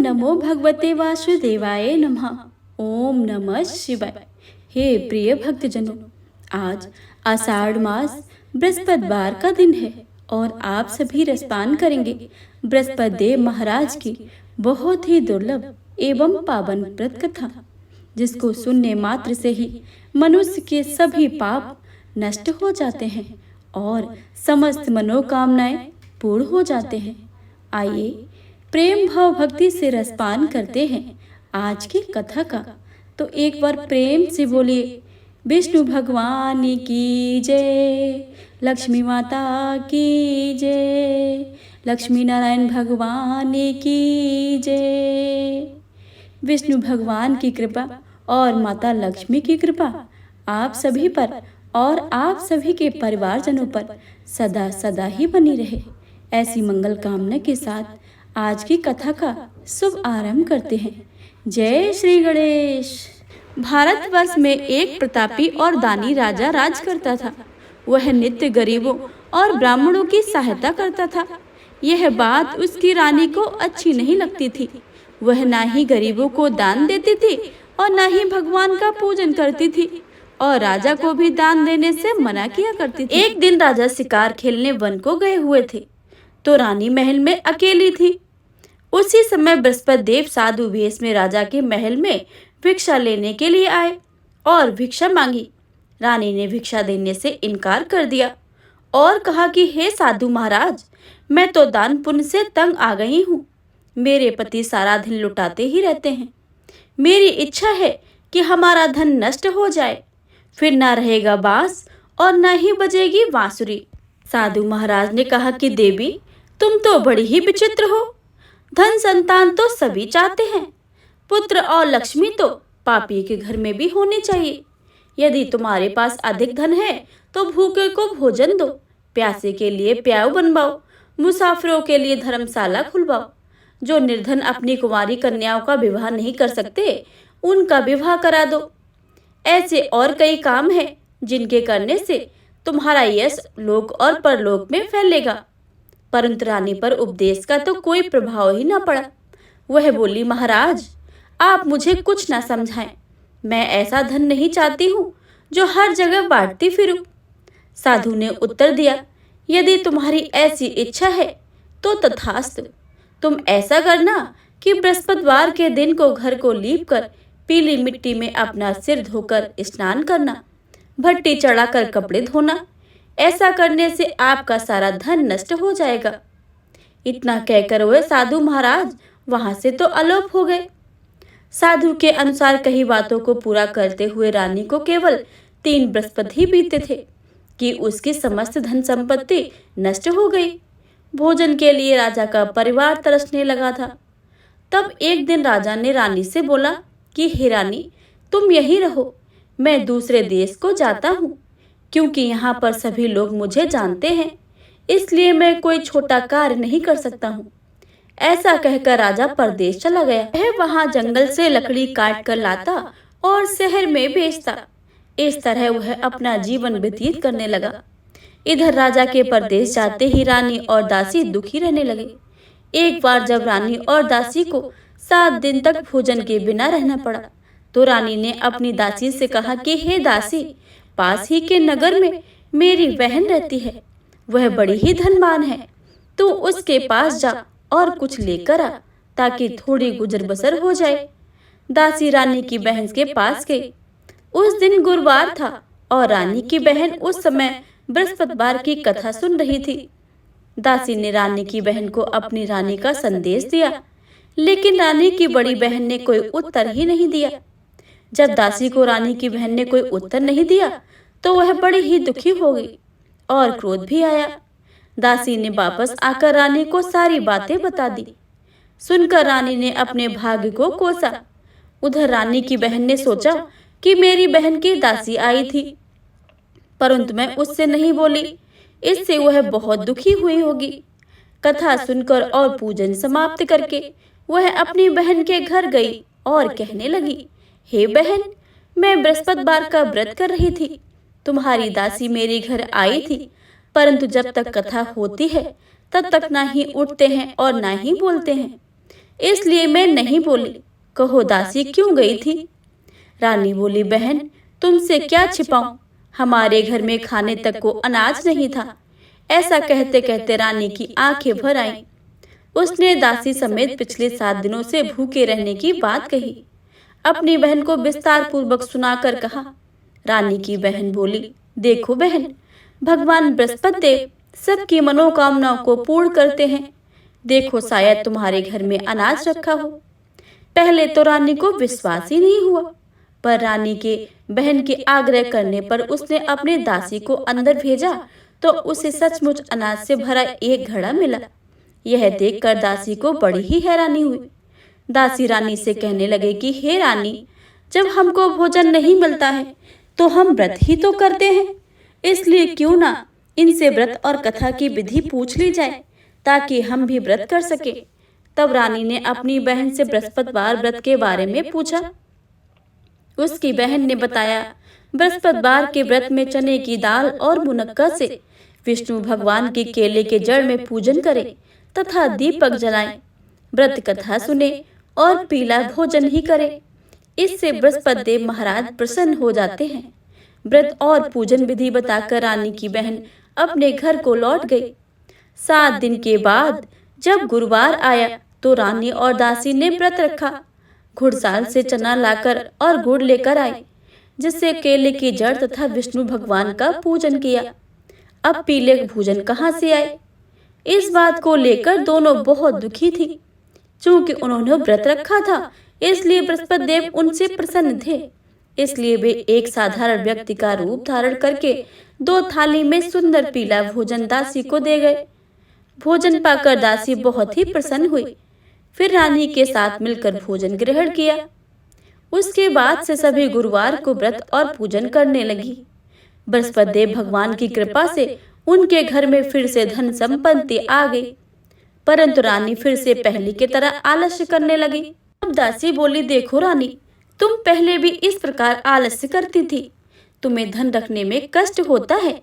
नमो भगवते वासुदेवाय नमः। ओम नमः शिवाय। हे प्रिय भक्तजनों, आज आषाढ़ मास बृहस्पतिवार का दिन है और आप सभी रसपान करेंगे बृहस्पति देव महाराज की बहुत ही दुर्लभ एवं पावन व्रत कथा, जिसको सुनने मात्र से ही मनुष्य के सभी पाप नष्ट हो जाते हैं और समस्त मनोकामनाएं पूर्ण हो जाते हैं। आइए प्रेम भाव भक्ति से रसपान करते हैं आज की कथा का। तो एक बार प्रेम से बोलिए, विष्णु भगवान की जय, लक्ष्मी माता की जय, लक्ष्मी नारायण भगवान की जय। विष्णु भगवान की कृपा और माता लक्ष्मी की कृपा आप सभी पर और आप सभी के परिवारजनों पर सदा सदा ही बनी रहे। ऐसी मंगल कामना के साथ आज की कथा का शुभ आरंभ करते हैं। जय श्री गणेश। भारतवर्ष में एक प्रतापी और दानी राजा राज करता था। वह नित्य गरीबों और ब्राह्मणों की सहायता करता था। यह बात उसकी रानी को अच्छी नहीं लगती थी। वह ना ही गरीबों को दान देती थी और ना ही भगवान का पूजन करती थी और राजा को भी दान देने से मना किया करती थी। एक दिन राजा शिकार खेलने वन को गए हुए थे तो रानी महल में अकेली थी। उसी समय बृहस्पति देव साधु वेश में राजा के महल में भिक्षा लेने के लिए आए और भिक्षा मांगी। रानी ने भिक्षा देने से इनकार कर दिया और कहा कि हे साधु महाराज, मैं तो दान पुण्य से तंग आ गई हूँ। मेरे पति सारा दिन लुटाते ही रहते हैं। मेरी इच्छा है कि हमारा धन नष्ट हो जाए, फिर ना रहेगा बांस और ना ही बजेगी बांसुरी। साधु महाराज ने कहा कि देवी, तुम तो बड़ी ही विचित्र हो। धन संतान तो सभी चाहते हैं, पुत्र और लक्ष्मी तो पापी के घर में भी होनी चाहिए। यदि तुम्हारे पास अधिक धन है तो भूखे को भोजन दो, प्यासे के लिए प्याऊ बनवाओ, मुसाफिरों के लिए धर्मशाला खुलवाओ। जो निर्धन अपनी कुंवारी कन्याओं का विवाह नहीं कर सकते, उनका विवाह करा दो। ऐसे और कई काम हैं जिनके करने से तुम्हारा यश लोक और परलोक में फैलेगा। परंतु रानी पर उपदेश का तो कोई प्रभाव ही न पड़ा। वह बोली, महाराज, आप मुझे कुछ न समझाएं। मैं ऐसा धन नहीं चाहती हूँ जो हर जगह बांटती फिरूं। साधु ने उत्तर दिया, यदि तुम्हारी ऐसी इच्छा है तो तथास्तु। तुम ऐसा करना कि बृहस्पतिवार के दिन को घर को लीपकर पीली मिट्टी में अपना सिर धोकर स्नान करना, भट्टी चढ़ाकर कपड़े धोना। ऐसा करने से आपका सारा धन नष्ट हो जाएगा। इतना कहकर वह साधु महाराज वहां से तो अलोप हो गए। साधु के अनुसार कई बातों को पूरा करते हुए रानी को केवल 3 बृहस्पति ही बीते थे कि उसकी समस्त धन संपत्ति नष्ट हो गई। भोजन के लिए राजा का परिवार तरसने लगा था। तब एक दिन राजा ने रानी से बोला कि हे रानी, तुम यहीं रहो, मैं दूसरे देश को जाता हूँ, क्योंकि यहाँ पर सभी लोग मुझे जानते हैं, इसलिए मैं कोई छोटा कार्य नहीं कर सकता हूँ। ऐसा कहकर राजा परदेश चला गया। वह वहाँ जंगल से लकड़ी काट कर लाता और शहर में बेचता। इस तरह वह अपना जीवन व्यतीत करने लगा। इधर राजा के परदेश जाते ही रानी और दासी दुखी रहने लगे। एक बार जब रानी और दासी को 7 दिन तक भोजन के बिना रहना पड़ा तो रानी ने अपनी दासी से कहा कि हे दासी, पास ही के नगर में मेरी बहन रहती है, वह बड़ी ही धनवान है। तू उसके पास जा और कुछ लेकर आ ताकि थोड़ी गुजर बसर हो जाए। दासी रानी की बहन के पास गई। उस दिन गुरुवार था और रानी की बहन उस समय बृहस्पतिवार की कथा सुन रही थी। दासी ने रानी की बहन को अपनी रानी का संदेश दिया, लेकिन रानी की बड़ी बहन ने कोई उत्तर ही नहीं दिया। जब दासी को रानी की बहन ने कोई उत्तर नहीं दिया तो वह बड़ी ही दुखी हो गई और क्रोध भी आया। दासी ने वापस आकर रानी को सारी बातें बता दी। सुनकर रानी ने अपने भाग्य को कोसा। उधर रानी की बहन ने सोचा कि मेरी बहन की दासी आई थी, परंतु मैं उससे नहीं बोली, इससे वह बहुत दुखी हुई होगी। कथा सुनकर और पूजन समाप्त करके वह अपनी बहन के घर गई और कहने लगी, हे बहन, मैं बृहस्पतिवार का व्रत कर रही थी। तुम्हारी दासी मेरे घर आई थी, परंतु जब तक कथा होती है तब तक ना ही उठते हैं और ना ही बोलते हैं। इसलिए मैं नहीं बोली। कहो दासी क्यों गई थी? रानी बोली, बहन तुमसे क्या छिपाऊं, हमारे घर में खाने तक को अनाज नहीं था। ऐसा कहते कहते रानी की आंखें भर आईं। उसने दासी समेत पिछले 7 दिनों से भूखे रहने की बात कही। अपनी बहन को विस्तार पूर्वक सुनाकर कहा। रानी की बहन बोली, देखो बहन, भगवान बृहस्पति देव सबकी मनोकामनाओं को पूर्ण करते हैं। देखो शायद तुम्हारे घर में अनाज रखा हो। पहले तो रानी को विश्वास ही नहीं हुआ, पर रानी के बहन के आग्रह करने पर उसने अपने दासी को अंदर भेजा तो उसे सचमुच अनाज से भरा एक घड़ा मिला। यह देखकर दासी को बड़ी ही हैरानी हुई। दासी रानी से कहने लगे कि हे रानी, जब हमको भोजन नहीं मिलता है तो हम व्रत ही तो करते हैं, इसलिए क्यों ना इनसे व्रत और कथा की विधि पूछ ली जाए ताकि हम भी व्रत कर सके। तब रानी ने अपनी बहन से बृहस्पतिवार व्रत के बारे में पूछा। उसकी बहन ने बताया, बृहस्पतिवार के व्रत में चने की दाल और मुनक्का से विष्णु भगवान की केले के जड़ में पूजन करें तथा दीपक जलाएं, व्रत कथा सुने और पीला भोजन ही करें। इससे बृहस्पति देव महाराज प्रसन्न हो जाते हैं। व्रत और पूजन विधि बताकर रानी की बहन अपने घर को लौट गई। 7 दिन के बाद जब गुरुवार आया तो रानी और दासी ने व्रत रखा। घुड़साल से चना लाकर और गुड़ लेकर आए, जिससे केले की जड़ तथा विष्णु भगवान का पूजन किया। अब पीले भोजन कहाँ से आए? इस बात को लेकर दोनों बहुत दुखी थी। चूंकि उन्होंने व्रत रखा था इसलिए बृहस्पति देव उनसे प्रसन्न थे। इसलिए वे एक साधारण व्यक्ति का रूप धारण करके 2 थाली में सुंदर पीला भोजन दासी को दे गए। भोजन पाकर दासी बहुत ही प्रसन्न हुई। फिर रानी के साथ मिलकर भोजन ग्रहण किया। उसके बाद से सभी गुरुवार को व्रत और पूजन करने लगी। बृहस्पति देव भगवान की कृपा से उनके घर में फिर से धन संपत्ति आ गई, परंतु रानी फिर से पहले की तरह आलस्य करने लगी। अब दासी बोली, देखो रानी, तुम पहले भी इस प्रकार आलस्य करती थी। तुम्हें धन रखने में कष्ट होता है,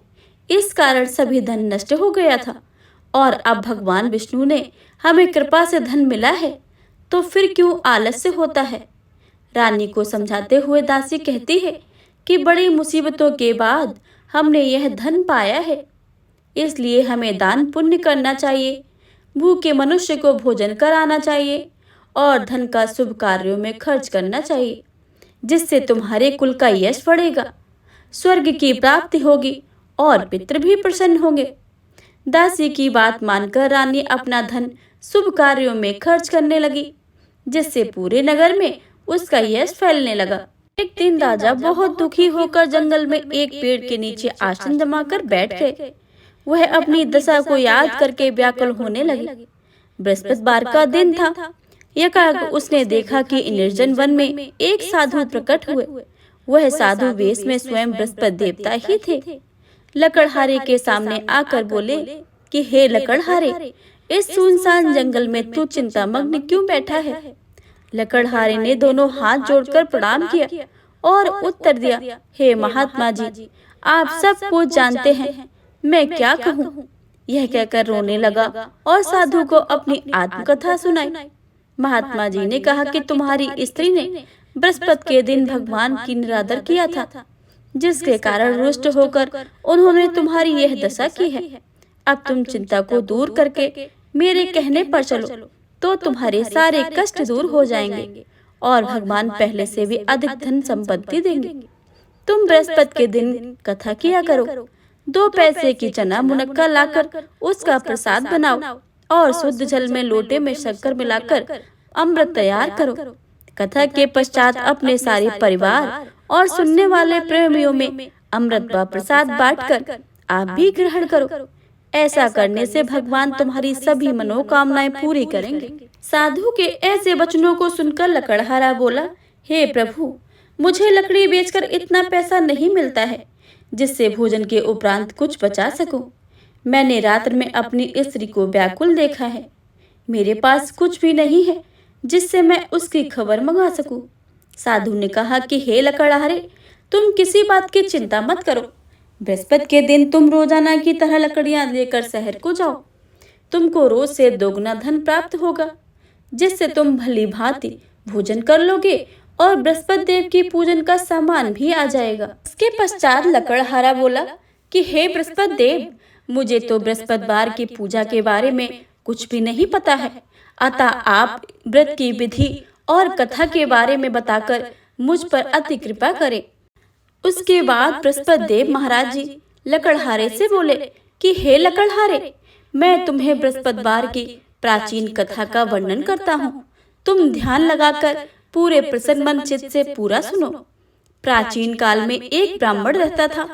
इस कारण सभी धन नष्ट हो गया था। और अब भगवान विष्णु ने हमें कृपा से धन मिला है, तो फिर क्यों आलस्य होता है? रानी को समझाते हुए दासी कहती है कि बड़ी मुसीबतों के बाद हमने यह धन पाया है, इसलिए हमें दान पुण्य करना चाहिए, भूखे मनुष्य को भोजन कराना चाहिए और धन का शुभ कार्यों में खर्च करना चाहिए, जिससे तुम्हारे कुल का यश बढ़ेगा, स्वर्ग की प्राप्ति होगी और पितृ भी प्रसन्न होंगे। दासी की बात मानकर रानी अपना धन शुभ कार्यों में खर्च करने लगी, जिससे पूरे नगर में उसका यश फैलने लगा। एक दिन राजा बहुत दुखी होकर जंगल में एक पेड़ के नीचे आसन जमाकर बैठ गए। वह अपनी दशा को याद करके व्याकुल होने लगे। बृहस्पतिवार का दिन था। एकाएक उसने देखा कि निर्जन वन में एक साधु प्रकट हुए। वह साधु वेश में स्वयं बृहस्पति देवता ही थे। लकड़हारे के सामने आकर बोले कि हे लकड़हारे, इस सुनसान जंगल में तू चिंतामग्न क्यों बैठा है? लकड़हारे ने दोनों हाथ जोड़कर प्रणाम किया और उत्तर दिया, हे महात्मा जी, आप सब कुछ जानते हैं, मैं क्या कहूँ? यह कहकर रोने लगा और साधु को अपनी आत्मकथा सुनाई। महात्मा जी ने कहा कि तुम्हारी स्त्री ने बृहस्पति के दिन भगवान की निरादर किया था, जिसके कारण रुष्ट होकर उन्होंने तुम्हारी यह दशा की है। अब तुम चिंता को दूर करके मेरे कहने पर चलो तो तुम्हारे सारे कष्ट दूर हो जाएंगे और भगवान पहले से भी अधिक धन संपत्ति देंगे। तुम बृहस्पति के दिन कथा किया करो, 2 पैसे की चना मुनक्का लाकर उसका प्रसाद बनाओ और शुद्ध जल में लोटे में शक्कर मिलाकर अमृत तैयार करो। कथा के पश्चात अपने सारे परिवार और सुनने वाले प्रेमियों में अमृत व प्रसाद बांटकर आप भी ग्रहण करो। ऐसा करने से भगवान तुम्हारी सभी मनोकामनाएं पूरी करेंगे। साधु के ऐसे वचनों को सुनकर लकड़हारा बोला, हे प्रभु, मुझे लकड़ी बेचकर इतना पैसा नहीं मिलता है जिससे भोजन के उपरांत कुछ बचा सकूं। मैंने रात्र में अपनी स्त्री को व्याकुल देखा है। मेरे पास कुछ भी नहीं है जिससे मैं उसकी खबर मंगा सकूं। साधु ने कहा कि हे लकड़हारे, तुम किसी बात की चिंता मत करो। बृहस्पति के दिन तुम रोजाना की तरह लकड़ियां लेकर शहर को जाओ। तुमको रोज से दोगुना धन प्राप्त होगा। जिससे तुम भली भांति भोजन कर लोगे और बृहस्पति देव की पूजन का सामान भी आ जाएगा। इसके पश्चात लकड़हारा बोला कि हे बृहस्पति देव, मुझे तो बृहस्पतिवार की पूजा के बारे में कुछ भी नहीं पता है, अतः आप व्रत की विधि और कथा के बारे में बताकर मुझ पर अति कृपा करें। उसके बाद बृहस्पति देव महाराज जी लकड़हारे से बोले कि हे लकड़हारे, मैं तुम्हें बृहस्पतिवार की प्राचीन कथा का वर्णन करता हूँ। तुम ध्यान लगाकर पूरे प्रसन्न मन चित्त से पूरा सुनो। प्राचीन काल में एक ब्राह्मण रहता था।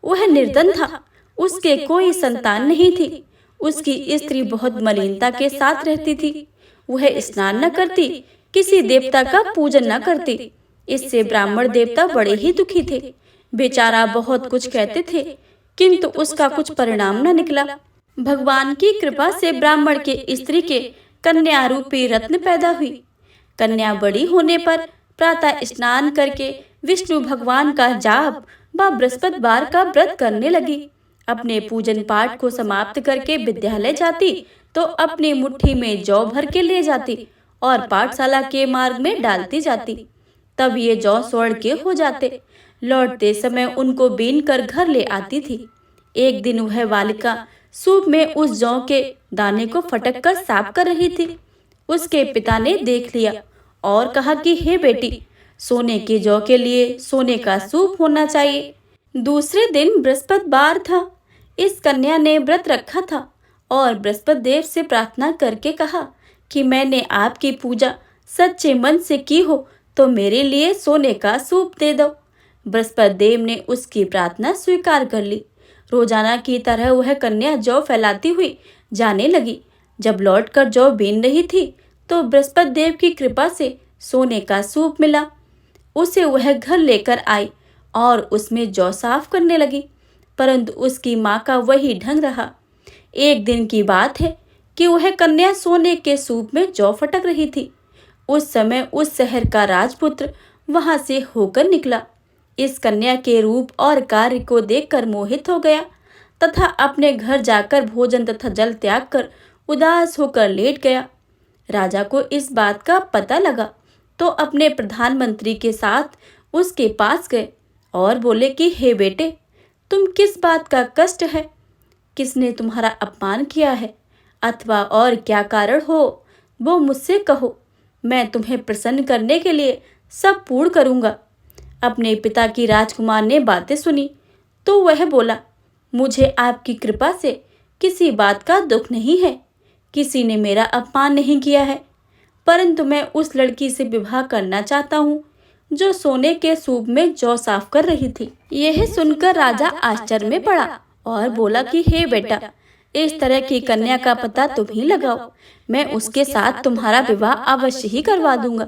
वह निर्धन था, उसके कोई संतान नहीं थी। उसकी स्त्री बहुत मलिनता के साथ रहती थी। वह स्नान न करती, किसी देवता का पूजन न करती। इससे ब्राह्मण देवता बड़े ही दुखी थे। बेचारा बहुत कुछ कहते थे, किंतु उसका कुछ परिणाम न निकला। भगवान की कृपा से ब्राह्मण के स्त्री के कन्या रूपी रत्न पैदा हुई। कन्या बड़ी होने पर प्रातः स्नान करके विष्णु भगवान का जाप व बृहस्पतिवार का व्रत करने लगी। अपने पूजन पाठ को समाप्त करके विद्यालय जाती तो अपनी मुट्ठी में जौ भर के ले जाती और पाठशाला के मार्ग में डालती जाती। तब ये जौ स्वर्ण के हो जाते। लौटते समय उनको बीन कर घर ले आती थी। एक दिन वह बालिका सूप में उस जौ के दाने को फटक कर साफ कर रही थी। उसके पिता ने देख लिया और कहा कि हे बेटी, सोने के जौ के लिए सोने का सूप होना चाहिए। दूसरे दिन बृहस्पतिवार था। इस कन्या ने व्रत रखा था और बृहस्पति देव से प्रार्थना करके कहा कि मैंने आपकी पूजा सच्चे मन से की हो तो मेरे लिए सोने का सूप दे दो। बृहस्पति देव ने उसकी प्रार्थना स्वीकार कर ली। रोजाना की तरह वह कन्या जौ फैलाती हुई जाने लगी। जब लौटकर जौ बीन रही थी तो बृहस्पति देव की कृपा से सोने का सूप मिला। उसे वह घर लेकर आई और उसमें जौ साफ करने लगी, परंतु उसकी माँ का वही ढंग रहा। एक दिन की बात है कि वह कन्या सोने के सूप में जौ फटक रही थी। उस समय उस शहर का राजपुत्र वहां से होकर निकला। इस कन्या के रूप और कार्य को देखकर मोहित हो गया तथा अपने घर जाकर भोजन तथा जल त्याग कर उदास होकर लेट गया। राजा को इस बात का पता लगा तो अपने प्रधानमंत्री के साथ उसके पास गए और बोले कि हे बेटे, तुम किस बात का कष्ट है? किसने तुम्हारा अपमान किया है अथवा और क्या कारण हो, वो मुझसे कहो। मैं तुम्हें प्रसन्न करने के लिए सब पूर्ण करूँगा। अपने पिता की राजकुमार ने बातें सुनी तो वह बोला, मुझे आपकी कृपा से किसी बात का दुख नहीं है। किसी ने मेरा अपमान नहीं किया है, परंतु मैं उस लड़की से विवाह करना चाहता हूँ जो सोने के सूप में जौ साफ कर रही थी। यह सुनकर राजा आश्चर्य में पड़ा और बोला कि हे बेटा, इस तरह की कन्या का पता तुम ही लगाओ, मैं उसके साथ तुम्हारा विवाह अवश्य ही करवा दूंगा।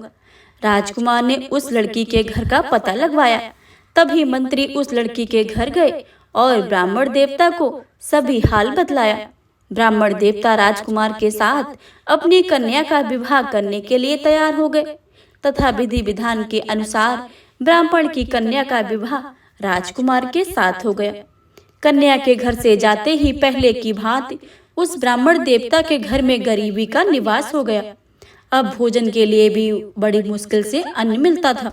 राजकुमार ने उस लड़की के घर का पता लगवाया। तभी मंत्री उस लड़की के घर गए और ब्राह्मण देवता को सभी हाल बतलाया। ब्राह्मण देवता राजकुमार के साथ अपनी कन्या का विवाह करने के लिए तैयार हो गए तथा विधि विधान के अनुसार ब्राह्मण की कन्या का विवाह राजकुमार के साथ हो गया। कन्या के घर से जाते ही पहले की भांति उस ब्राह्मण देवता के घर में गरीबी का निवास हो गया। अब भोजन के लिए भी बड़ी मुश्किल से अन्न मिलता था।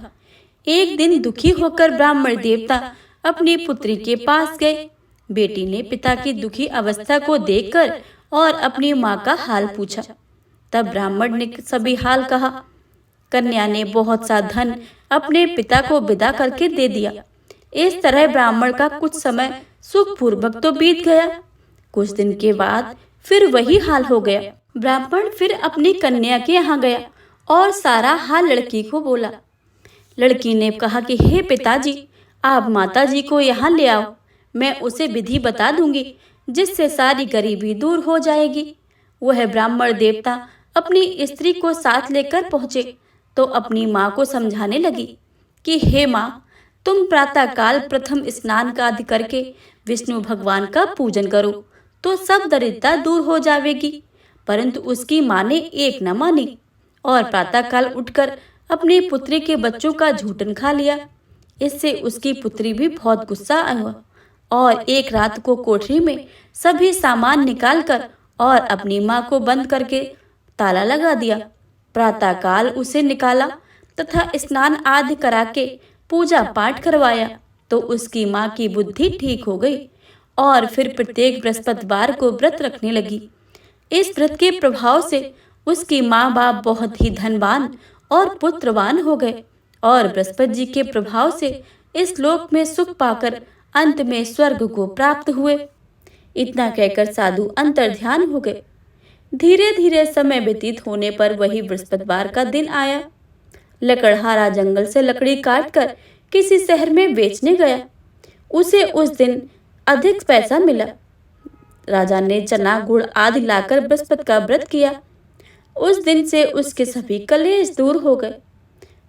एक दिन दुखी होकर ब्राह्मण देवता अपनी पुत्री के पास गए। बेटी ने पिता की दुखी अवस्था को देखकर और अपनी माँ का हाल पूछा। तब ब्राह्मण ने सभी हाल कहा। कन्या ने बहुत सा धन अपने पिता को विदा करके दे दिया। इस तरह ब्राह्मण का कुछ समय सुखपूर्वक तो बीत गया। कुछ दिन के बाद फिर वही हाल हो गया। ब्राह्मण फिर अपनी कन्या के यहाँ गया और सारा हाल लड़की को बोला। लड़की ने कहा कि हे पिताजी, आप माताजी को यहाँ ले आओ, मैं उसे विधि बता दूंगी जिससे सारी गरीबी दूर हो जाएगी। वह ब्राह्मण देवता अपनी स्त्री को साथ लेकर पहुँचे तो अपनी माँ को समझाने लगी कि हे माँ, तुम प्रातः काल प्रथम स्नान का आदि करके विष्णु भगवान का पूजन करो तो सब दरिद्रता दूर हो जाएगी। परंतु उसकी माँ ने एक न मानी और प्रातः काल उठकर अपनी पुत्री के बच्चों का झूठन खा लिया। इससे उसकी पुत्री भी बहुत गुस्सा हुआ और एक रात को कोठरी में सभी सामान निकालकर और अपनी माँ को बंद करके ताला लगा दिया। प्रातःकाल उसे निकाला तथा स्नान आदि करा के पूजा पाठ करवाया तो उसकी माँ की बुद्धि ठीक हो गई और फिर प्रत्येक बृहस्पतिवार को व्रत रखने लगी। इस व्रत के प्रभाव से उसकी माँ बाप बहुत ही धनवान और पुत्रवान हो गए और बृहस्पति जी के प्रभाव से इस लोक में सुख पाकर अंत में स्वर्ग को प्राप्त हुए। इतना कहकर साधु अंतर्ध्यान हो गए। धीरे धीरे समय व्यतीत होने पर वही बृहस्पतिवार का दिन आया। लकड़हारा जंगल से लकड़ी काटकर किसी शहर में बेचने गया। उसे उस दिन अधिक पैसा मिला। राजा ने चना गुड़ आदि लाकर बृहस्पति का व्रत किया। उस दिन से उसके सभी कलेश दूर हो गए।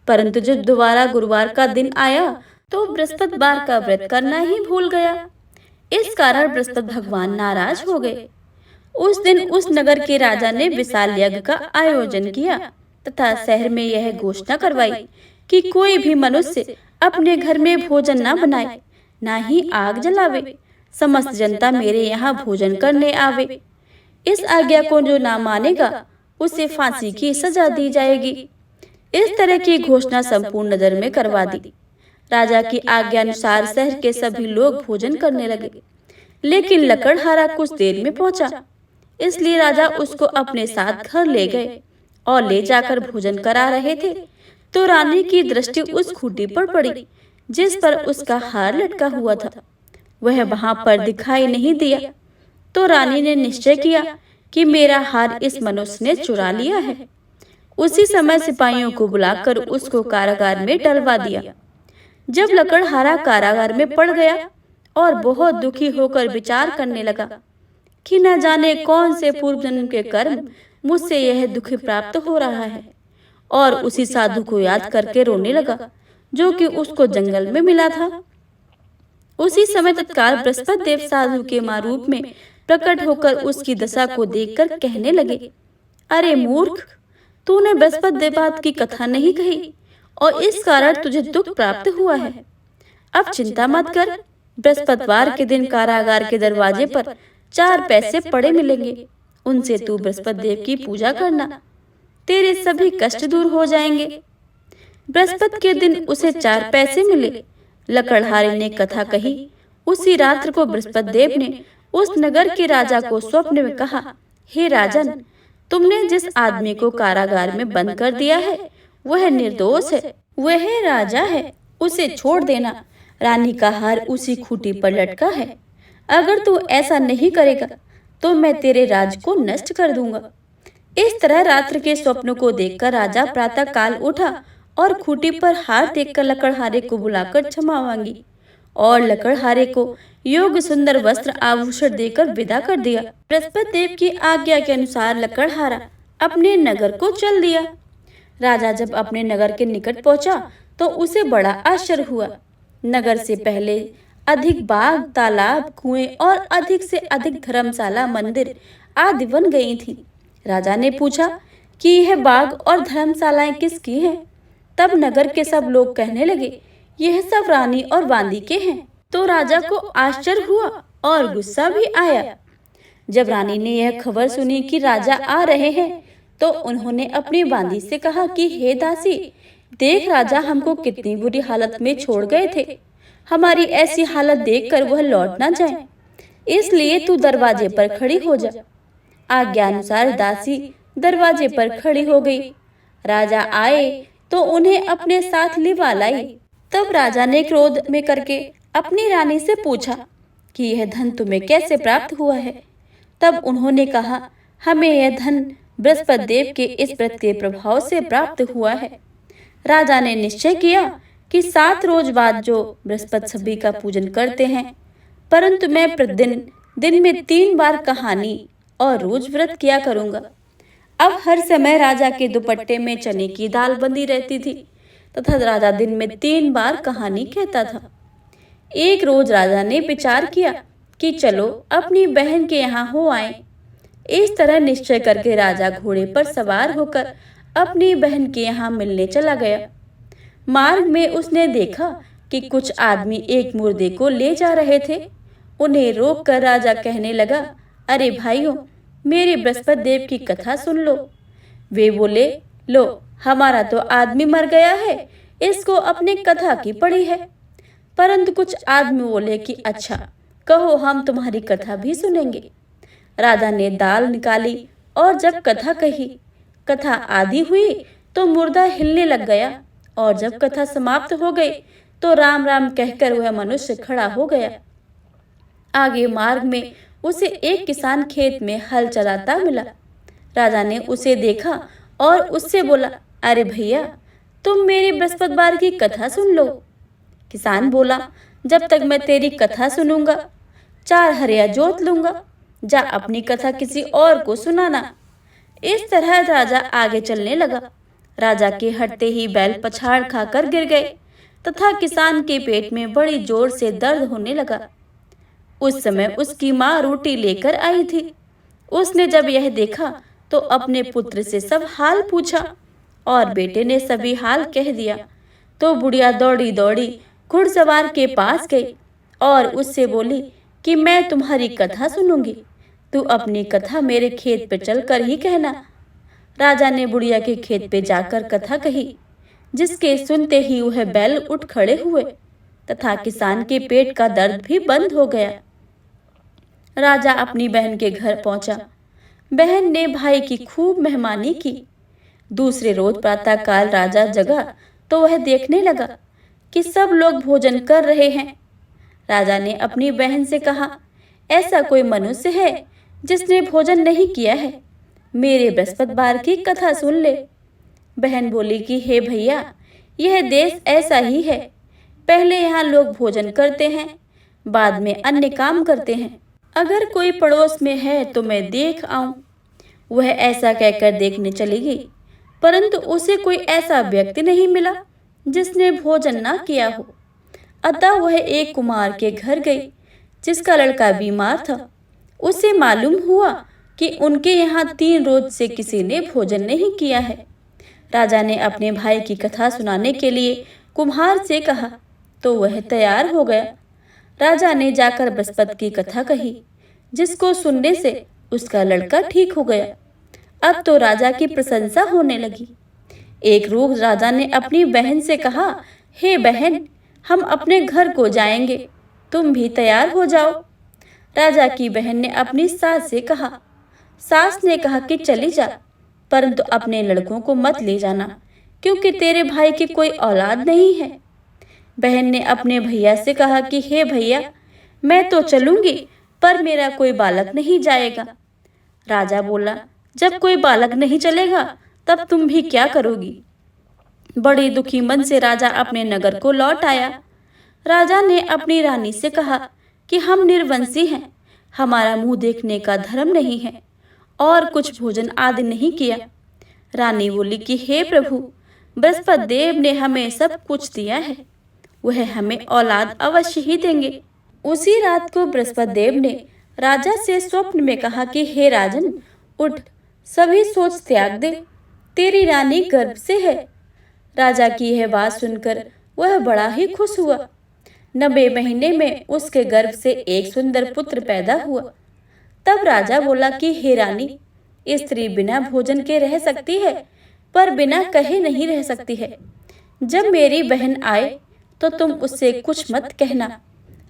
परंतु जब दोबारा गुरुवार का दिन आया तो बृहस्पतिवार का व्रत करना ही भूल गया। इस कारण बृहस्पति भगवान नाराज हो गए। उस दिन उस नगर के राजा ने विशाल यज्ञ का आयोजन किया तथा शहर में यह घोषणा करवाई कि कोई भी मनुष्य अपने घर में भोजन न बनाए, ना ही आग जलावे। समस्त जनता मेरे यहाँ भोजन करने आवे। इस आज्ञा को जो ना मानेगा उसे फांसी की सजा दी जाएगी। इस तरह की घोषणा संपूर्ण नगर में करवा दी। राजा की आज्ञा अनुसार शहर के सभी लोग भोजन करने लगे, लेकिन लकड़हारा कुछ देर में पहुंचा। इसलिए राजा उसको अपने साथ घर ले गए और ले जाकर भोजन करा रहे थे तो रानी की दृष्टि उस खूंटी पर पड़ी जिस पर उसका हार लटका हुआ था। वह वहां पर दिखाई नहीं दिया तो रानी ने निश्चय किया कि मेरा हार इस मनुष्य ने चुरा लिया है। उसी समय सिपाहियों को बुलाकर उसको कारागार में डलवा दिया। जब लकड़हारा कारागार में पड़ गया और बहुत दुखी होकर विचार करने लगा कि न जाने कौन से पूर्व जन्म के कर्म मुझसे यह दुख प्राप्त हो रहा है, और उसी साधु को याद करके रोने लगा जो कि उसको जंगल में मिला था। उसी समय तत्काल बृहस्पति देव साधु के रूप में प्रकट होकर उसकी दशा को देखकर कहने लगे, अरे मूर्ख, तूने बृहस्पति देवता की कथा नहीं कही और इस कारण तुझे दुख प्राप्त हुआ है। अब चिंता मत कर, बृहस्पतिवार के दिन कारागार के दरवाजे पर 4 पैसे पड़े मिलेंगे। उनसे तू बृहस्पति देव की पूजा करना, तेरे सभी कष्ट दूर हो जाएंगे। बृहस्पति के दिन उसे 4 पैसे मिले। लकड़हारे ने कथा कही। उसी रात्र को बृहस्पति देव ने उस नगर के राजा को स्वप्न में कहा, हे राजन, तुमने जिस आदमी को कारागार में बंद कर दिया है वह निर्दोष है, वह राजा है, उसे छोड़ देना। रानी का हार उसी खूंटी पर लटका है। अगर तू ऐसा नहीं करेगा तो मैं तेरे राज को नष्ट कर दूंगा। इस तरह रात्र के स्वप्न को देखकर राजा प्रातः काल उठा और खूंटी पर हार देखकर लकड़हारे को बुलाकर क्षमा मांगी और लकड़हारे को योग्य सुंदर वस्त्र आभूषण देकर विदा कर दिया। बृहस्पति देव की आज्ञा के अनुसार लकड़हारा अपने नगर को चल दिया। राजा जब अपने नगर के निकट पहुंचा तो उसे बड़ा आश्चर्य हुआ। नगर से पहले अधिक बाग, तालाब, कुएं और अधिक से अधिक धर्मशाला, मंदिर आदि बन गई थी। राजा ने पूछा कि यह बाग और धर्मशालाएं किसकी हैं? तब नगर के सब लोग कहने लगे, यह सब रानी और बांदी के हैं। तो राजा को आश्चर्य हुआ और गुस्सा भी आया। जब रानी ने यह खबर सुनी कि राजा आ रहे हैं तो उन्होंने अपनी बांदी से कहा कि हे दासी, देख राजा हमको कितनी बुरी हालत में छोड़ गए थे। हमारी ऐसी हालत देखकर वह लौट ना जाए, इसलिए तू दरवाजे पर खड़ी हो जा। आज्ञा अनुसार दासी दरवाजे पर खड़ी हो गई। राजा आए तो उन्हें अपने साथ लिवा लाई। तब राजा ने क्रोध में करके अपनी रानी से पूछा कि यह धन तुम्हें कैसे प्राप्त हुआ है? तब उन्होंने कहा, हमें यह धन बृहस्पति देव के इस व्रत के प्रभाव से प्राप्त हुआ है। राजा ने निश्चय किया कि 7 रोज बाद जो बृहस्पति सभी का पूजन करते हैं, परंतु मैं प्रतिदिन दिन में 3 बार कहानी और रोज व्रत किया करूंगा। अब हर समय राजा के दुपट्टे में चने की दाल बंधी रहती थी तथा राजा दिन में 3 बार कहानी कहता था। एक रोज राजा ने विचार किया कि चलो अपनी बहन के यहाँ हो आए। इस तरह निश्चय करके राजा घोड़े पर सवार होकर अपनी बहन के यहाँ मिलने चला गया। मार्ग में उसने देखा कि कुछ आदमी एक मुर्दे को ले जा रहे थे। उन्हें रोककर राजा कहने लगा, अरे भाइयों, मेरे बृहस्पति देव की कथा सुन लो। वे बोले, लो, हमारा तो आदमी मर गया है, इसको अपने कथा की पड़ी है। परंतु कुछ आदमी बोले कि अच्छा, कहो, हम तुम्हारी कथा भी सुनेंगे। राजा ने दाल निकाली और जब कथा कही, कथा आधी हुई तो मुर्दा हिलने लग गया, और जब कथा समाप्त हो गई तो राम राम कहकर वह मनुष्य खड़ा हो गया। आगे मार्ग में उसे एक किसान खेत में हल चलाता मिला। राजा ने उसे देखा और उससे बोला, अरे भैया, तुम मेरी बृहस्पतिवार की कथा सुन लो। किसान बोला, जब तक मैं तेरी कथा सुनूंगा 4 हरिया जोत लूंगा, जा अपनी कथा किसी और को सुनाना। इस तरह राजा आगे चलने लगा। राजा के हटते ही बैल पछाड़ खाकर गिर गए तथा किसान के पेट में बड़ी जोर से दर्द होने लगा। उस समय उसकी माँ रोटी लेकर आई थी। उसने जब यह देखा तो अपने पुत्र से सब हाल पूछा, और बेटे ने सभी हाल कह दिया। तो बुढ़िया दौड़ी दौड़ी घुड़सवार के पास गई और उससे बोली कि मैं तुम्हारी कथा सुनूंगी, तू अपनी कथा मेरे खेत पे चलकर ही कहना। राजा ने बुढ़िया के खेत पे जाकर कथा कही, जिसके सुनते ही वह बैल उठ खड़े हुए तथा किसान के पेट का दर्द भी बंद हो गया। राजा अपनी बहन के घर पहुंचा। बहन ने भाई की खूब मेहमानी की। दूसरे रोज प्रातःकाल राजा जगा तो वह देखने लगा कि सब लोग भोजन कर रहे हैं। राजा ने अपनी बहन से कहा, ऐसा कोई मनुष्य है जिसने भोजन नहीं किया है? मेरे बृहस्पतिवार की कथा सुन ले। बहन बोली कि हे भैया, यह देश ऐसा ही है। पहले यहाँ लोग भोजन करते हैं, बाद में अन्य काम करते हैं। अगर कोई पड़ोस में है तो मैं देख आऊं। वह ऐसा कहकर देखने चली गई, परंतु उसे कोई ऐसा व्यक्ति नहीं मिला जिसने भोजन ना किया हो। अतः वह एक कुमार के घर गई जिसका लड़का बीमार था। उसे मालूम हुआ कि उनके यहाँ 3 रोज से किसी ने भोजन नहीं किया है। राजा ने अपने भाई की कथा सुनाने के लिए कुम्हार से कहा तो वह तैयार हो गया। राजा ने जाकर बृहस्पति की कथा कही, जिसको सुनने से उसका लड़का ठीक हो गया। अब तो राजा की प्रशंसा होने लगी। एक रोज राजा ने अपनी बहन से कहा, हे बहन, हम अपने घर को जाएंगे, तुम भी तैयार हो जाओ। राजा की बहन ने अपनी सास से कहा। सास ने कहा कि चली जा, परंतु अपने लड़कों को मत ले जाना, क्योंकि तेरे भाई की कोई औलाद नहीं है। बहन ने अपने भैया से कहा कि हे भैया, मैं तो चलूंगी, पर मेरा कोई बालक नहीं जाएगा। राजा बोला, जब कोई बालक नहीं चलेगा तब तुम भी क्या करोगी? बड़े दुखी मन से राजा अपने नगर को लौट आया। राजा ने अपनी रानी से कहा कि हम निर्वंशी हैं, हमारा मुंह देखने का धर्म नहीं है, और कुछ भोजन आदि नहीं किया। रानी बोली कि हे प्रभु, बृहस्पति देव ने हमें सब कुछ दिया है, वह हमें औलाद अवश्य ही देंगे। उसी रात को बृहस्पति देव ने राजा से स्वप्न में कहा कि हे राजन, उठ, सभी सोच त्याग दे, तेरी रानी गर्भ से है। राजा की यह बात सुनकर वह बड़ा ही खुश हुआ। 90 महीने में उसके गर्भ से एक सुंदर पुत्र पैदा हुआ। तब राजा बोला कि हे रानी, स्त्री बिना भोजन के रह सकती है, पर बिना कहे नहीं रह सकती है। जब मेरी बहन आए तो तुम उससे कुछ मत कहना।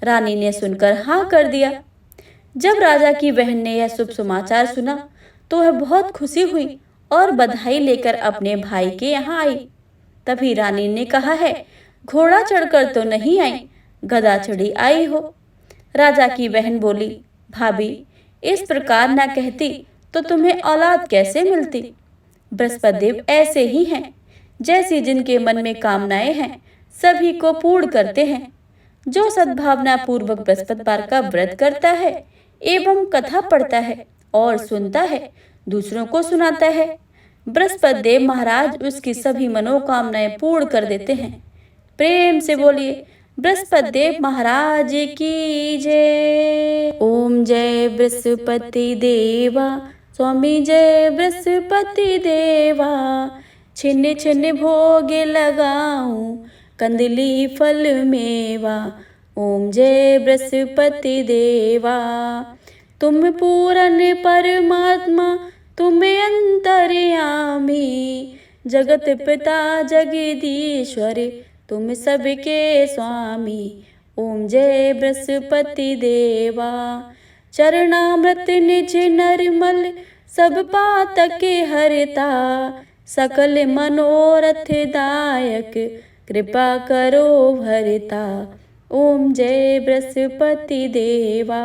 रानी ने सुनकर हाँ कर दिया। जब राजा की बहन ने यह शुभ समाचार सुना तो वह बहुत खुशी हुई और बधाई लेकर अपने भाई के यहाँ आई। तभी रानी ने कहा है, घोड़ा चढ़कर तो नहीं आई, गधा चढ़ी आई हो। राजा की बहन बोली, भाभी, इस प्रकार ना कहती तो तुम्हें औलाद कैसे मिलती? बृहस्पति देव ऐसे ही हैं, जैसी जिनके मन में कामनाएं हैं सभी को पूर्ण करते हैं। जो सद्भावना पूर्वक बृहस्पतिवार का व्रत करता है एवं कथा पढ़ता है और सुनता है, दूसरों को सुनाता है, बृहस्पति देव महाराज उसकी सभी मनोकामनाएं पूर्ण कर देते हैं। प्रेम से बोलिए, बृहस्पति देव महाराज की जय। ओम जय बृहस्पति देवा, स्वामी जय बृहस्पति देवा। छिन्न छिन्न भोग लगाऊं, कंदली फल मेवा। ओम जय बृहस्पति देवा। तुम पूर्ण परमात्मा, तुम अंतर्यामी, जगत पिता जगदीश्वर तुम सबके स्वामी। ओम जय बृहस्पति देवा। चरणामृत निज नरमल सब पातक हरता। सकल मनोरथ दायक कृपा करो भरता। ओम जय बृहस्पति देवा।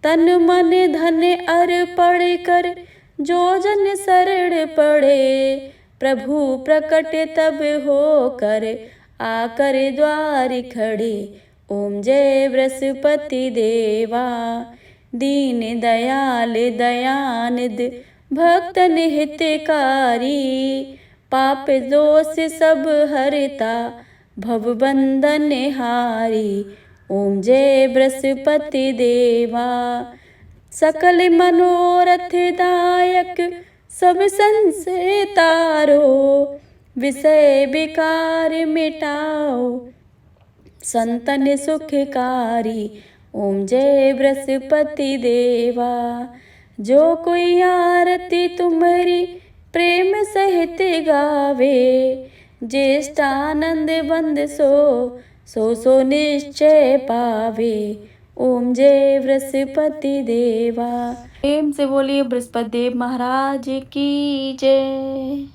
तन मन धन अर्पण कर जो जन शरण पड़े। प्रभु प्रकट तब हो कर आकर द्वार खड़े। ओम जय बृहस्पति देवा। दीन दयाल दयानिध भक्तन हितकारी। पाप दोष सब हरता भव बंधन हारी। ओम जय बृहस्पति देवा। सकल मनोरथ दायक सब संशय तारो। विषय विकार मिटाओ संतन सुखकारी। ओम जय बृहस्पति देवा। जो कोई आरती तुम्हारी प्रेम सहित गावे। ज्येष्ठानंद बंद सो निश्चय पावे। ओम जय बृहस्पति देवा। प्रेम से बोलिए बृहस्पति देव महाराज की जय।